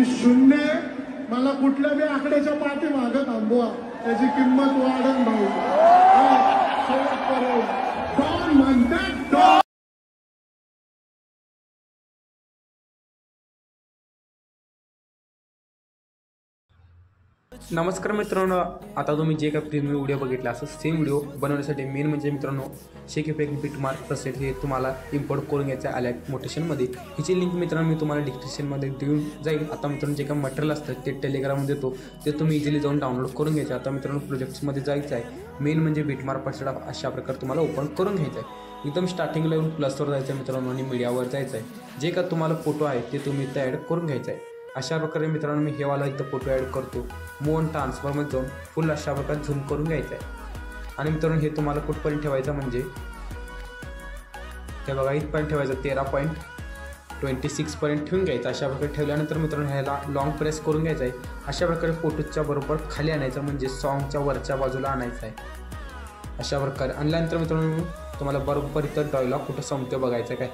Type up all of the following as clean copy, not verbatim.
शून्य मला कुठल्या बी आकड्याच्या पाठीमागं थांबवा, त्याची किंमत वाढन भाऊ. डॉन म्हणतात डॉन. नमस्कार मित्रांनो, आता तुम्ही जे काही प्रीमियम व्हिडिओ बघितला असं सेम व्हिडिओ बनवण्यासाठी मेन म्हणजे मित्रांनो शेक इफेक्ट बिटमार्क प्रेसेट हे तुम्हाला इम्पोर्ट करून घ्यायचं आहे अलर्ट मोटेशनमध्ये. हिची लिंक मित्रांनो मी तुम्हाला डिस्क्रिप्शनमध्ये देऊन जाईल. आता मित्रांनो जे काही मटेरियल असतं ते टेलिग्राममध्ये देतो, ते तुम्ही इझिली जाऊन डाउनलोड करून घ्यायचं. आता मित्रांनो प्रोजेक्ट्समध्ये जायचं आहे. मेन म्हणजे बिटमार्क प्रेसेट अशा प्रकारे तुम्हाला ओपन करून घ्यायचं आहे. एकदम स्टार्टिंगला येऊन प्लसवर जायचं आहे मित्रांनो आणि मीडियावर जायचं आहे. जे का तुम्हाला फोटो आहे ते तुम्ही इथं ॲड करून घ्यायचं आहे. अशा प्रकारे मित्रांनो मी हेवाला इथं फोटो ॲड करतो. मूव ट्रान्सफॉर्ममध्ये जाऊन फुल अशा प्रकारे झूम करून घ्यायचं आहे. आणि मित्रांनो हे तुम्हाला कुठपर्यंत ठेवायचं म्हणजे हे बघा इथपर्यंत ठेवायचं 13.26 पर्यंत ठेवून घ्यायचं. अशा प्रकारे ठेवल्यानंतर मित्रांनो ह्याला लॉंग प्रेस करून घ्यायचं आहे. अशा प्रकारे फोटोच्या बरोबर खाली आणायचं म्हणजे सॉन्गच्या वरच्या बाजूला आणायचं आहे. अशा प्रकारे आणल्यानंतर मित्रांनो तुम्हाला बरोबर इथं डायलॉग कुठं संपतोय बघायचं काय.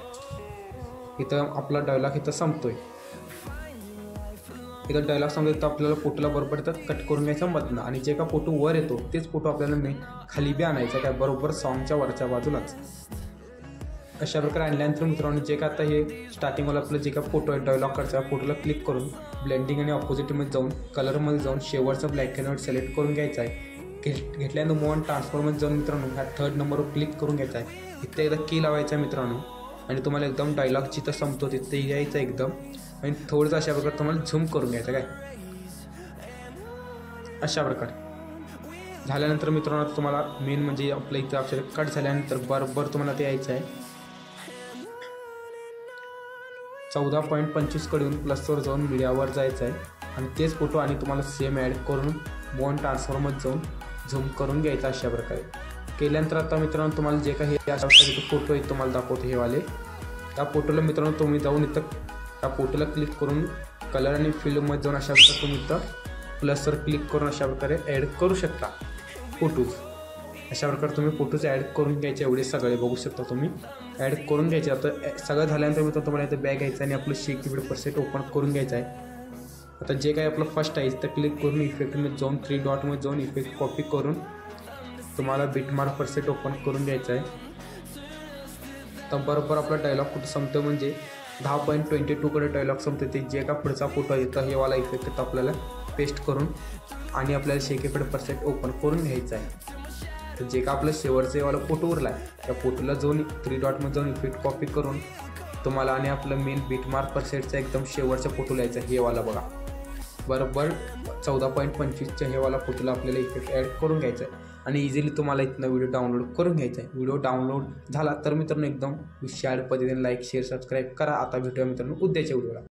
इथं आपला डायलॉग इथं संपतोय. इथं डायलॉग सांगतो तर आपल्याला फोटोला बरोबर तर कट करून घ्यायचं मधनं आणि जे का फोटो वर येतो तेच फोटो आपल्याला मी खाली बी आणायचा काय बरोबर सॉन्गच्या वरच्या बाजूलाच. अशा प्रकारे आणल्यानंतर मित्रांनो जे का आता हे स्टार्टिंगला आपलं जे का फोटो आहे डायलॉग करचा फोटोला क्लिक करून ब्लेंडिंग आणि ऑपोजिटमध्ये जाऊन कलरमध्ये जाऊन शेवटचा ब्लॅक अँड व्हाईट सिलेक्ट करून घ्यायचा आहे. घेतल्यानंतर मूव ट्रान्सफॉर्ममध्ये जाऊन मित्रांनो ह्या 3rd नंबरवर क्लिक करून घ्यायचा आहे. इथे एकदा की लावायचा आहे मित्रांनो आणि तुम्हाला एकदम डायलॉग जिथं संपतो तिथे यायचं एकदम आणि थोडंसं अशा प्रकारे तुम्हाला झूम करून घ्यायचं काय. अशा प्रकारे झाल्यानंतर मित्रांनो तुम्हाला मेन म्हणजे आपलं इथं अक्षर कट झाल्यानंतर बरोबर तुम्हाला ते यायचं आहे 14.25 कडून प्लसवर जाऊन मीडियावर जायचं आहे आणि तेच फोटो आणि तुम्हाला सेम ॲड करून मूव ट्रान्सफॉर्ममध्ये जाऊन झूम करून घ्यायचं. अशा प्रकारे केल्यानंतर आता मित्रांनो तुम्हाला जे काही अशा प्रकारे फोटो आहेत तुम्हाला दाखवतो हेवाले. त्या फोटोला मित्रांनो तुम्ही जाऊन इथं त्या फोटोला क्लिक करून कलर आणि फिल्ममध्ये जाऊन अशा प्रकारे तुम्ही इथं प्लसवर क्लिक करून अशा प्रकारे ॲड करू शकता फोटोज. अशा प्रकारे तुम्ही फोटोज ॲड करून घ्यायचे. एवढे सगळे बघू शकता तुम्ही ॲड करून घ्यायचे. आता सगळं झाल्यानंतर मित्रांनो तुम्हाला इथं बॅग घ्यायचं आणि आपलं शेक इफेक्ट प्रेसेट ओपन करून घ्यायचं आहे. आता जे काही आपलं फर्स्ट आहे तर क्लिक करून इफेक्टमध्ये जाऊन 3 डॉटमध्ये जाऊन इफेक्ट कॉपी करून तुम्हाला बिटमार्क प्रेसेट ओपन करून घ्यायचं आहे. तर बरोबर आपला डायलॉग कुठं संपतो म्हणजे 10.22 कडे डायलॉग संपतो. ते जे का पुढचा फोटो येतो हेवाला इफेक्ट आपल्याला पेस्ट करून आणि आपल्याला शेक इफेक्ट प्रेसेट ओपन करून घ्यायचं आहे. तर जे का आपलं शेवटचं हेवाला फोटो उरला आहे त्या फोटोला जाऊन 3 डॉटमध्ये जाऊन इफेक्ट कॉपी करून तुम्हाला आणि आपलं मेन बिटमार्क प्रेसेटचा एकदम शेवटचा फोटो लिहायचा हेवाला बघा. बरोबर 14.25च्या हेवाला फोटोला आपल्याला इफेक्ट ॲड करून घ्यायचा आहे आणि इझिली तुम्हाला इथनं व्हिडिओ डाउनलोड करून घ्यायचा आहे. व्हिडिओ डाउनलोड झाला तर मित्रांनो एकदम हुशार पद्धतीने लाईक शेअर सबस्क्राईब करा. आता भेटूया मित्रांनो उद्याच्या व्हिडिओला.